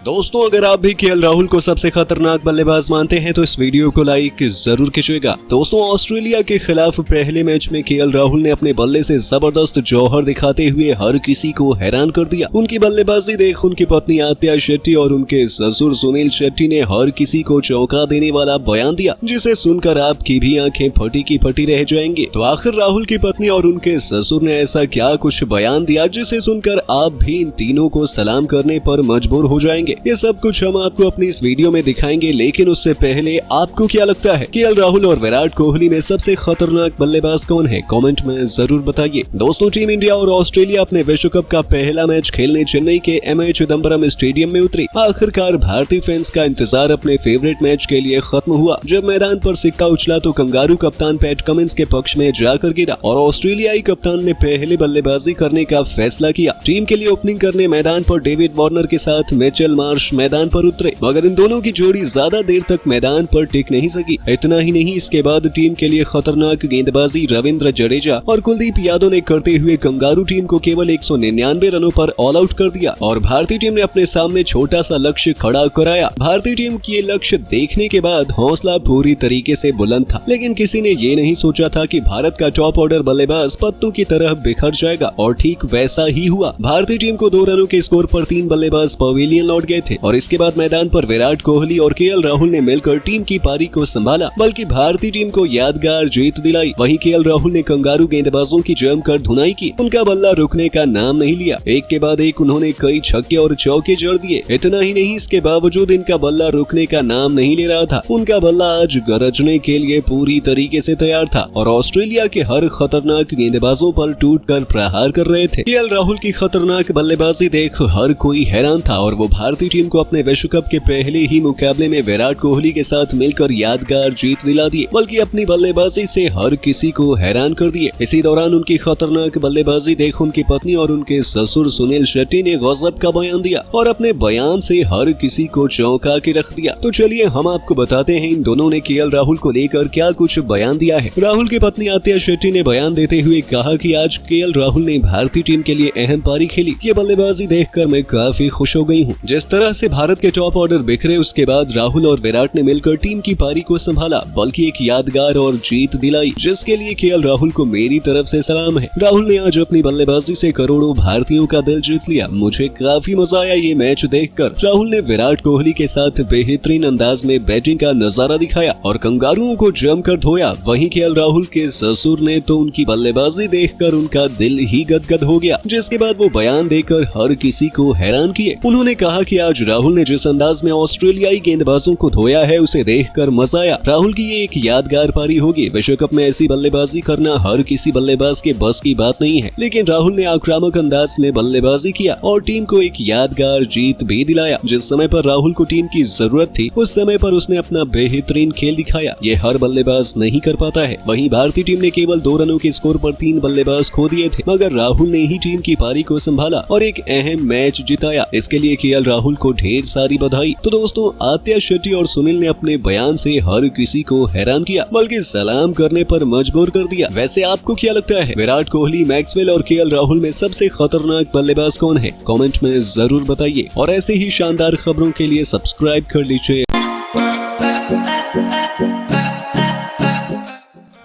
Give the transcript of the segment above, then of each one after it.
दोस्तों, अगर आप भी केएल राहुल को सबसे खतरनाक बल्लेबाज मानते हैं तो इस वीडियो को लाइक जरूर कीजिएगा। दोस्तों, ऑस्ट्रेलिया के खिलाफ पहले मैच में केएल राहुल ने अपने बल्ले से जबरदस्त जौहर दिखाते हुए हर किसी को हैरान कर दिया। उनकी बल्लेबाजी देख उनकी पत्नी आत्या शेट्टी और उनके ससुर सुनील शेट्टी ने हर किसी को चौंका देने वाला बयान दिया, जिसे सुनकर आपकी भी आंखें फटी की फटी रह जाएंगी। तो आखिर राहुल की पत्नी और उनके ससुर ने ऐसा क्या कुछ बयान दिया जिसे सुनकर आप भी इन तीनों को सलाम करने पर मजबूर हो जाएंगे। ये सब कुछ हम आपको अपनी इस वीडियो में दिखाएंगे, लेकिन उससे पहले आपको क्या लगता है केएल राहुल और विराट कोहली में सबसे खतरनाक बल्लेबाज कौन है? कमेंट में जरूर बताइए। दोस्तों, टीम इंडिया और ऑस्ट्रेलिया अपने विश्व कप का पहला मैच खेलने चेन्नई के एमए चिदम्बरम स्टेडियम में उतरी। आखिरकार भारतीय फैंस का इंतजार अपने फेवरेट मैच के लिए खत्म हुआ। जब मैदान पर सिक्का उछला तो कंगारू कप्तान पैट कमिंस के पक्ष में जाकर गिरा और ऑस्ट्रेलियाई कप्तान ने पहले बल्लेबाजी करने का फैसला किया। टीम के लिए ओपनिंग करने मैदान पर डेविड वार्नर के साथ मिचेल मार्श मैदान पर उतरे, मगर इन दोनों की जोड़ी ज्यादा देर तक मैदान पर टिक नहीं सकी। इतना ही नहीं, इसके बाद टीम के लिए खतरनाक गेंदबाजी रविंद्र जडेजा और कुलदीप यादव ने करते हुए कंगारू टीम को केवल 199 रनों पर ऑल आउट कर दिया और भारतीय टीम ने अपने सामने छोटा सा लक्ष्य खड़ा कराया। भारतीय टीम की ये लक्ष्य देखने के बाद हौसला पूरी तरीके से बुलंद था, लेकिन किसी ने ये नहीं सोचा था कि भारत का टॉप ऑर्डर बल्लेबाज पत्तों की तरह बिखर जाएगा, और ठीक वैसा ही हुआ। भारतीय टीम को 2 रनों के स्कोर पर 3 बल्लेबाज पवेलियन लौट गए थे और इसके बाद मैदान पर विराट कोहली और केएल राहुल ने मिलकर टीम की पारी को संभाला, बल्कि भारतीय टीम को यादगार जीत दिलाई। वहीं केएल राहुल ने कंगारू गेंदबाजों की जमकर धुनाई की। उनका बल्ला रुकने का नाम नहीं लिया। एक के बाद एक उन्होंने कई छक्के और चौके जड़ दिए। इतना ही नहीं, इसके बावजूद इनका बल्ला रुकने का नाम नहीं ले रहा था। उनका बल्ला आज गरजने के लिए पूरी तरीके से तैयार था और ऑस्ट्रेलिया के हर खतरनाक गेंदबाजों पर टूटकर प्रहार कर रहे थे। केएल राहुल की खतरनाक बल्लेबाजी देख हर कोई हैरान था और वो भारतीय टीम को अपने विश्व कप के पहले ही मुकाबले में विराट कोहली के साथ मिलकर यादगार जीत दिला दिए, बल्कि अपनी बल्लेबाजी से हर किसी को हैरान कर दिए। इसी दौरान उनकी खतरनाक बल्लेबाजी देख उनकी पत्नी और उनके ससुर सुनील शेट्टी ने गजब का बयान दिया और अपने बयान से हर किसी को चौंका के रख दिया। तो चलिए हम आपको बताते हैं इन दोनों ने केएल राहुल को लेकर क्या कुछ बयान दिया है। राहुल की पत्नी आत्या शेट्टी ने बयान देते हुए कहा कि आज केएल राहुल ने भारतीय टीम के लिए अहम पारी खेली। ये बल्लेबाजी देखकर मैं काफी खुश हो गई हूँ। जिस तरह से भारत के टॉप ऑर्डर बिखरे, उसके बाद राहुल और विराट ने मिलकर टीम की पारी को संभाला, बल्कि एक यादगार और जीत दिलाई, जिसके लिए केएल राहुल को मेरी तरफ से सलाम है। राहुल ने आज अपनी बल्लेबाजी से करोड़ों भारतीयों का दिल जीत लिया। मुझे काफी मजा आया ये मैच देखकर। राहुल ने विराट कोहली के साथ बेहतरीन अंदाज में बैटिंग का नजारा दिखाया और कंगारुओं को जमकर धोया। वहीं केएल राहुल के ससुर ने तो उनकी बल्लेबाजी देखकर उनका दिल ही गदगद हो गया, जिसके बाद वो बयान देकर हर किसी को हैरान किए। उन्होंने कहा कि आज राहुल ने जिस अंदाज में ऑस्ट्रेलियाई गेंदबाजों को धोया है, उसे देखकर मजा आया। राहुल की ये एक यादगार पारी होगी। विश्व कप में ऐसी बल्लेबाजी करना हर किसी बल्लेबाज के बस की बात नहीं है, लेकिन राहुल ने आक्रामक अंदाज में बल्लेबाजी किया और टीम को एक यादगार जीत भी दिलाया। जिस समय पर राहुल को टीम की जरूरत थी, उस समय पर उसने अपना बेहतरीन खेल दिखाया। ये हर बल्लेबाज नहीं कर पाता है। वहीं भारतीय टीम ने केवल 2 रनों के स्कोर पर 3 बल्लेबाज खो दिए थे, मगर राहुल ने ही टीम की पारी को संभाला और एक अहम मैच जिताया। इसके लिए केएल राहुल को ढेर सारी बधाई। तो दोस्तों, आत्या शेट्टी और सुनील ने अपने बयान से हर किसी को हैरान किया, बल्कि सलाम करने पर मजबूर कर दिया। वैसे आपको क्या लगता है, विराट कोहली, मैक्सवेल और केएल राहुल में सबसे खतरनाक बल्लेबाज कौन है? कमेंट में जरूर बताइए और ऐसे ही शानदार खबरों के लिए सब्सक्राइब कर लीजिए।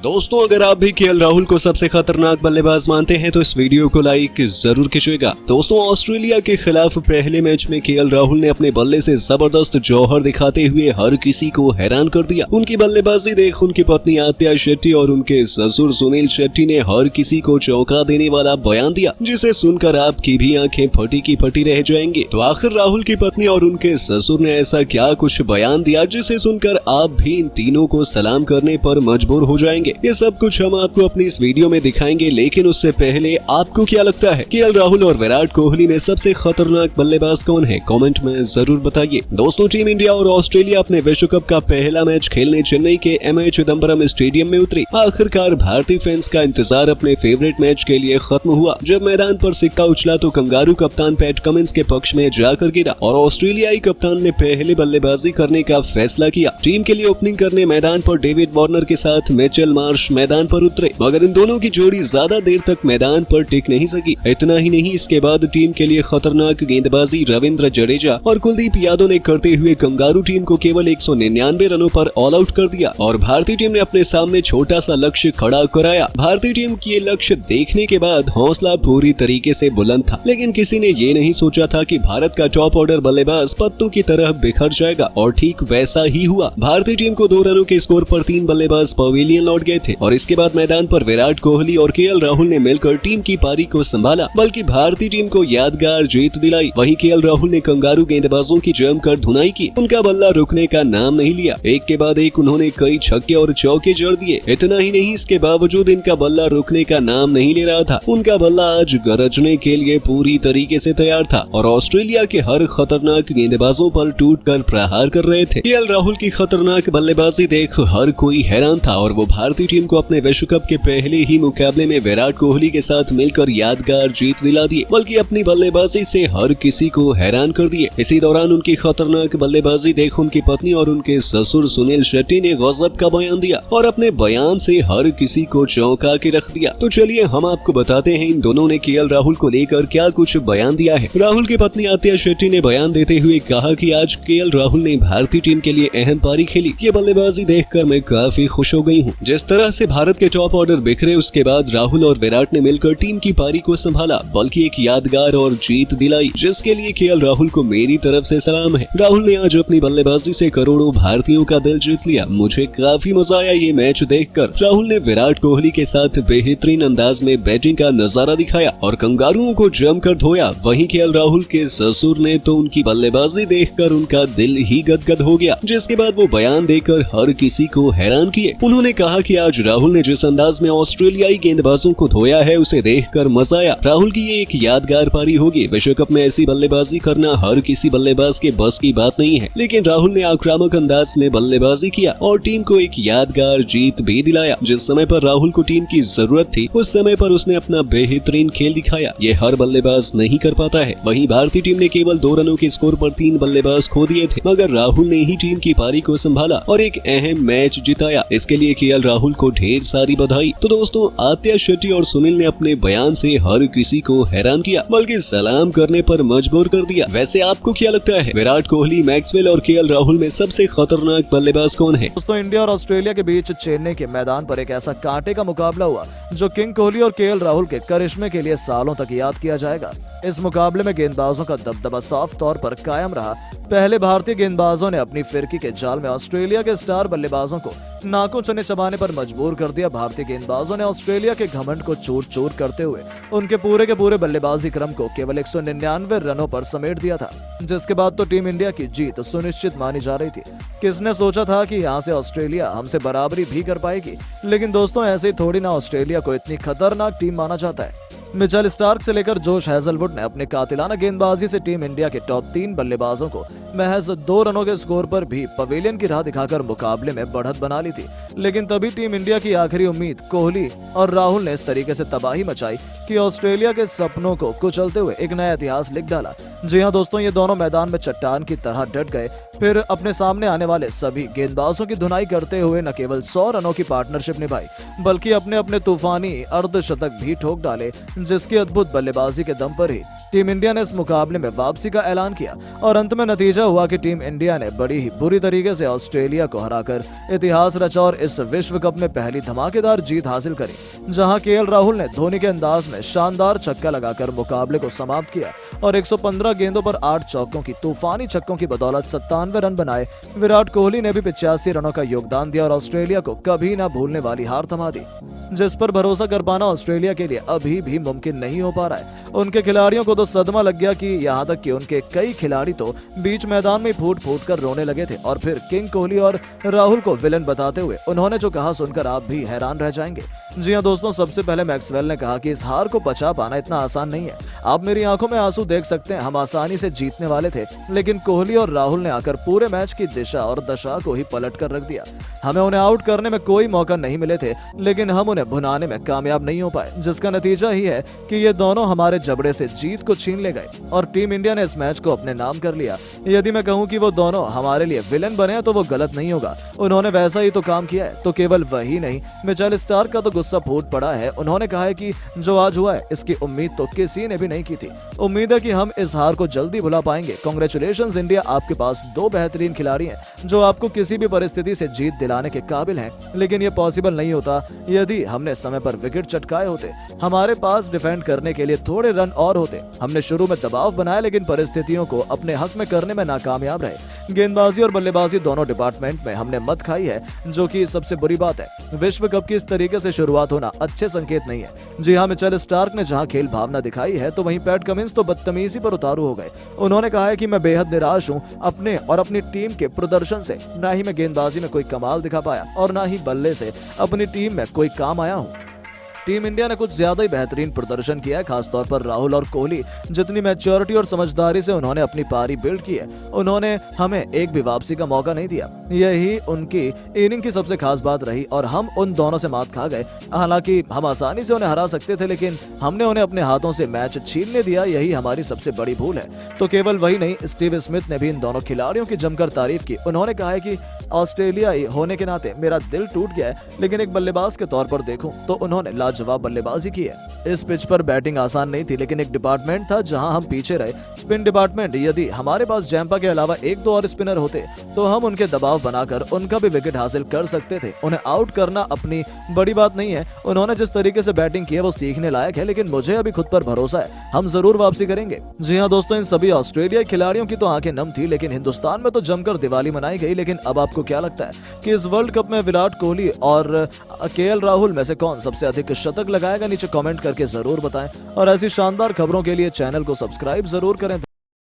दोस्तों, अगर आप भी केएल राहुल को सबसे खतरनाक बल्लेबाज मानते हैं तो इस वीडियो को लाइक जरूर कीजिएगा। दोस्तों, ऑस्ट्रेलिया के खिलाफ पहले मैच में केएल राहुल ने अपने बल्ले से जबरदस्त जौहर दिखाते हुए हर किसी को हैरान कर दिया। उनकी बल्लेबाजी देख उनकी पत्नी आत्या शेट्टी और उनके ससुर सुनील शेट्टी ने हर किसी को चौंका देने वाला बयान दिया, जिसे सुनकर आपकी भी आंखें फटी की फटी रह जाएंगी। तो आखिर राहुल की पत्नी और उनके ससुर ने ऐसा क्या कुछ बयान दिया जिसे सुनकर आप भी इन तीनों को सलाम करने पर मजबूर हो जाएंगे। ये सब कुछ हम आपको अपनी इस वीडियो में दिखाएंगे, लेकिन उससे पहले आपको क्या लगता है केएल राहुल और विराट कोहली में सबसे खतरनाक बल्लेबाज कौन है? कमेंट में जरूर बताइए। दोस्तों, टीम इंडिया और ऑस्ट्रेलिया अपने विश्व कप का पहला मैच खेलने चेन्नई के एमए चिदम्बरम स्टेडियम में उतरी। आखिरकार भारतीय फैंस का इंतजार अपने फेवरेट मैच के लिए खत्म हुआ। जब मैदान पर सिक्का उछला तो कंगारू कप्तान पैट कमिंस के पक्ष में जाकर गिरा और ऑस्ट्रेलियाई कप्तान ने पहले बल्लेबाजी करने का फैसला किया। टीम के लिए ओपनिंग करने मैदान पर डेविड वार्नर के साथ मिचेल मार्श मैदान पर उतरे, मगर इन दोनों की जोड़ी ज्यादा देर तक मैदान पर टिक नहीं सकी। इतना ही नहीं, इसके बाद टीम के लिए खतरनाक गेंदबाजी रविंद्र जडेजा और कुलदीप यादव ने करते हुए कंगारू टीम को केवल 199 रनों पर ऑल आउट कर दिया और भारतीय टीम ने अपने सामने छोटा सा लक्ष्य खड़ा कराया। भारतीय टीम की ये लक्ष्य देखने के बाद हौसला पूरी तरीके से बुलंद था, लेकिन किसी ने ये नहीं सोचा था कि भारत का टॉप ऑर्डर बल्लेबाज पत्तों की तरह बिखर जाएगा और ठीक वैसा ही हुआ। भारतीय टीम को 2 रनों के स्कोर पर 3 बल्लेबाज पवेलियन लौट गए थे और इसके बाद मैदान पर विराट कोहली और केएल राहुल ने मिलकर टीम की पारी को संभाला, बल्कि भारतीय टीम को यादगार जीत दिलाई। वहीं केएल राहुल ने कंगारू गेंदबाजों की जमकर धुनाई की। उनका बल्ला रुकने का नाम नहीं लिया, एक के बाद एक उन्होंने कई छक्के और चौके जड़ दिए। इतना ही नहीं, इसके बावजूद इनका बल्ला रुकने का नाम नहीं ले रहा था। उनका बल्ला आज गरजने के लिए पूरी तरीके से तैयार था और ऑस्ट्रेलिया के हर खतरनाक गेंदबाजों पर टूटकर प्रहार कर रहे थे। केएल राहुल की खतरनाक बल्लेबाजी देख हर कोई हैरान था और वो भारतीय टीम को अपने विश्व कप के पहले ही मुकाबले में विराट कोहली के साथ मिलकर यादगार जीत दिला दिए, बल्कि अपनी बल्लेबाजी से हर किसी को हैरान कर दिए। इसी दौरान उनकी खतरनाक बल्लेबाजी देख उनकी पत्नी और उनके ससुर सुनील शेट्टी ने गजब का बयान दिया और अपने बयान से हर किसी को चौंका के रख दिया। तो चलिए हम आपको बताते हैं इन दोनों ने केएल राहुल को लेकर क्या कुछ बयान दिया है। राहुल की पत्नी आतिया शेट्टी ने बयान देते हुए कहा कि आज केएल राहुल ने भारतीय टीम के लिए अहम पारी खेली। ये बल्लेबाजी देखकर मैं काफी खुश हो गई हूँ। जिस तरह से भारत के टॉप ऑर्डर बिखरे, उसके बाद राहुल और विराट ने मिलकर टीम की पारी को संभाला, बल्कि एक यादगार और जीत दिलाई, जिसके लिए केएल राहुल को मेरी तरफ से सलाम है। राहुल ने आज अपनी बल्लेबाजी से करोड़ों भारतीयों का दिल जीत लिया। मुझे काफी मजा आया ये मैच देखकर। राहुल ने विराट कोहली के साथ बेहतरीन अंदाज में बैटिंग का नजारा दिखाया और कंगारुओं को जमकर धोया। वहीं केएल राहुल के ससुर ने तो उनकी बल्लेबाजी देखकर उनका दिल ही गदगद हो गया, जिसके बाद वो बयान देकर हर किसी को हैरान किए। उन्होंने कहा कि आज राहुल ने जिस अंदाज में ऑस्ट्रेलियाई गेंदबाजों को धोया है, उसे देखकर मजा आया। राहुल की ये एक यादगार पारी होगी। विश्व कप में ऐसी बल्लेबाजी करना हर किसी बल्लेबाज के बस की बात नहीं है, लेकिन राहुल ने आक्रामक अंदाज में बल्लेबाजी किया और टीम को एक यादगार जीत भी दिलाया। जिस समय पर राहुल को टीम की जरूरत थी, उस समय पर उसने अपना बेहतरीन खेल दिखाया। ये हर बल्लेबाज नहीं कर पाता है। वहीं भारतीय टीम ने केवल 2 रनों के स्कोर पर 3 बल्लेबाज खो दिए थे, मगर राहुल ने ही टीम की पारी को संभाला और एक अहम मैच जिताया। इसके लिए केएल राहुल को ढेर सारी बधाई। तो दोस्तों, आतिया शेट्टी और सुनील ने अपने बयान से हर किसी को हैरान किया, बल्कि सलाम करने पर मजबूर कर दिया। वैसे आपको क्या लगता है, विराट कोहली, मैक्सवेल और केएल राहुल में सबसे खतरनाक बल्लेबाज कौन है? दोस्तों, इंडिया और ऑस्ट्रेलिया के बीच चेन्नई के मैदान पर एक ऐसा कांटे का मुकाबला हुआ जो किंग कोहली और केएल राहुल के करिश्मे के लिए सालों तक याद किया जाएगा। इस मुकाबले में गेंदबाजों का दबदबा साफ तौर पर कायम रहा। पहले भारतीय गेंदबाजों ने अपनी फिरकी के जाल में ऑस्ट्रेलिया के स्टार बल्लेबाजों को नाकों चने चबाने पर मजबूर कर दिया। भारतीय गेंदबाजों ने ऑस्ट्रेलिया के घमंड को चूर चूर करते हुए उनके पूरे के पूरे बल्लेबाजी क्रम को केवल 199 रनों पर समेट दिया था, जिसके बाद तो टीम इंडिया की जीत सुनिश्चित मानी जा रही थी। किसने सोचा था कि यहाँ से ऑस्ट्रेलिया हमसे बराबरी भी कर पाएगी, लेकिन दोस्तों ऐसे थोड़ी ना ऑस्ट्रेलिया को इतनी खतरनाक टीम माना जाता है। मिचेल स्टार्क से लेकर जोश हेजलवुड ने अपने कातिलाना गेंदबाजी से टीम इंडिया के टॉप 3 बल्लेबाजों को महज 2 रनों के स्कोर पर भी पवेलियन की राह दिखाकर मुकाबले में बढ़त बना ली थी। लेकिन तभी टीम इंडिया की आखिरी उम्मीद कोहली और राहुल ने इस तरीके से तबाही मचाई कि ऑस्ट्रेलिया के सपनों को कुचलते हुए एक नया इतिहास लिख डाला। जी हाँ दोस्तों, ये दोनों मैदान में चट्टान की तरह डट गए। फिर अपने सामने आने वाले सभी गेंदबाजों की धुनाई करते हुए न केवल 100 रनों की पार्टनरशिप निभाई, बल्कि अपने अपने तूफानी अर्धशतक भी ठोक डाले, जिसकी अद्भुत बल्लेबाजी के दम पर ही टीम इंडिया ने इस मुकाबले में वापसी का ऐलान किया। और अंत में नतीजा हुआ कि टीम इंडिया ने बड़ी ही बुरी तरीके से ऑस्ट्रेलिया को हराकर इतिहास रचा और इस विश्व कप में पहली धमाकेदार जीत हासिल करी, जहां केएल राहुल ने धोनी के अंदाज में शानदार छक्का लगाकर मुकाबले को समाप्त किया और 115 गेंदों पर 8 चौकों की तूफानी छक्कों की बदौलत 97 रन बनाए। विराट कोहली ने भी 85 रनों का योगदान दिया और ऑस्ट्रेलिया को कभी ना भूलने वाली हार थमा दी, जिस पर भरोसा कर पाना ऑस्ट्रेलिया के लिए अभी भी मुमकिन नहीं हो पा रहा है। उनके खिलाड़ियों को तो सदमा लग गया कि यहाँ तक कि उनके कई खिलाड़ी तो बीच मैदान में फूट फूट कर रोने लगे थे। और फिर किंग कोहली और राहुल को विलन बताते हुए उन्होंने जो कहा सुनकर आप भी हैरान रह जाएंगे। जी हाँ दोस्तों, सबसे पहले मैक्सवेल ने कहा कि इस हार को बचा पाना इतना आसान नहीं है। आप मेरी आंखों में आंसू देख सकते हैं, हम आसानी से जीतने वाले थे, लेकिन कोहली और राहुल ने आकर पूरे मैच की दिशा और दशा को ही पलट कर रख दिया। हमें उन्हें आउट करने में कोई मौका नहीं मिले थे, लेकिन हम उन्हें भुनाने में कामयाब नहीं हो पाए, जिसका नतीजा ही है कि ये दोनों हमारे जबड़े से जीत को छीन ले गए और टीम इंडिया ने इस मैच को अपने नाम कर लिया। यदि मैं कहूं कि वो दोनों हमारे लिए विलन बने हैं तो वो गलत नहीं होगा। उन्होंने वैसा ही तो काम किया है। तो केवल वही नहीं, मिचेल स्टार्क का तो गुस्सा फूट पड़ा है। उन्होंने कहा है कि जो आज हुआ है इसकी उम्मीद तो किसी ने भी नहीं की थी। उम्मीद है कि हम इस हार को जल्दी भुला पाएंगे। कांग्रेचुलेशंस इंडिया, आपके पास 2 बेहतरीन खिलाड़ी हैं जो आपको किसी भी परिस्थिति से जीत दिलाने के काबिल हैं। लेकिन ये पॉसिबल नहीं होता यदि हमने समय पर विकेट चटकाए होते। हमारे पास डिफेंड करने के लिए थोड़े रन और होते। हमने शुरू में दबाव बनाया लेकिन परिस्थितियों को अपने हक में करने में नाकामयाब रहे। गेंदबाजी और बल्लेबाजी दोनों डिपार्टमेंट में हमने मत खाई है, जो कि सबसे बुरी बात है। विश्व कप की इस तरीके से शुरुआत होना अच्छे संकेत नहीं है। जी हाँ, मिचेल स्टार्क ने जहां खेल भावना दिखाई है तो वहीं पैट कमिंस तो बदतमीजी पर उतारू हो गए। उन्होंने कहा है कि मैं बेहद निराश हूं अपने और अपनी टीम के प्रदर्शन से। ना ही मैं गेंदबाजी में कोई कमाल दिखा पाया और ना ही बल्ले से अपनी टीम में कोई काम आया हूं। टीम इंडिया ने कुछ ज्यादा ही बेहतरीन प्रदर्शन किया है, खासतौर पर राहुल और कोहली। जितनी मैच्योरिटी और समझदारी से उन्होंने अपनी पारी बिल्ड की है, उन्होंने हमें एक भी वापसी का मौका नहीं दिया। यही उनकी इनिंग की सबसे खास बात रही और हम उन दोनों से मात खा गए। हालांकि हम आसानी से उन्हें हरा सकते थे, लेकिन हमने उन्हें अपने हाथों से मैच छीनने दिया। यही हमारी सबसे बड़ी भूल है। तो केवल वही नहीं, स्टीव स्मिथ ने भी इन दोनों खिलाड़ियों की जमकर तारीफ की। उन्होंने कहा है कि ऑस्ट्रेलियाई होने के नाते मेरा दिल टूट गया है, लेकिन एक बल्लेबाज के तौर पर देखूं तो उन्होंने लाजवाब बल्लेबाजी की है। इस पिच पर बैटिंग आसान नहीं थी, लेकिन एक डिपार्टमेंट था जहां हम पीछे रहे, स्पिन डिपार्टमेंट। यदि हमारे पास जैम्पा के अलावा 1-2 और स्पिनर होते तो हम उनके दबाव बनाकर उनका भी विकेट हासिल कर सकते थे। उन्हें आउट करना अपनी बड़ी बात नहीं है। उन्होंने जिस तरीके से बैटिंग की है वो सीखने लायक है, लेकिन मुझे अभी खुद पर भरोसा है, हम जरूर वापसी करेंगे। जी हाँ दोस्तों, इन सभी ऑस्ट्रेलियाई खिलाड़ियों की तो आंखें नम थी, लेकिन हिंदुस्तान में तो जमकर दिवाली मनाई गई। लेकिन अब आपको क्या लगता है कि इस वर्ल्ड कप में विराट कोहली और केएल राहुल में से कौन सबसे अधिक शतक लगाएगा? नीचे कमेंट करके जरूर बताएं और ऐसी शानदार खबरों के लिए चैनल को सब्सक्राइब जरूर करें।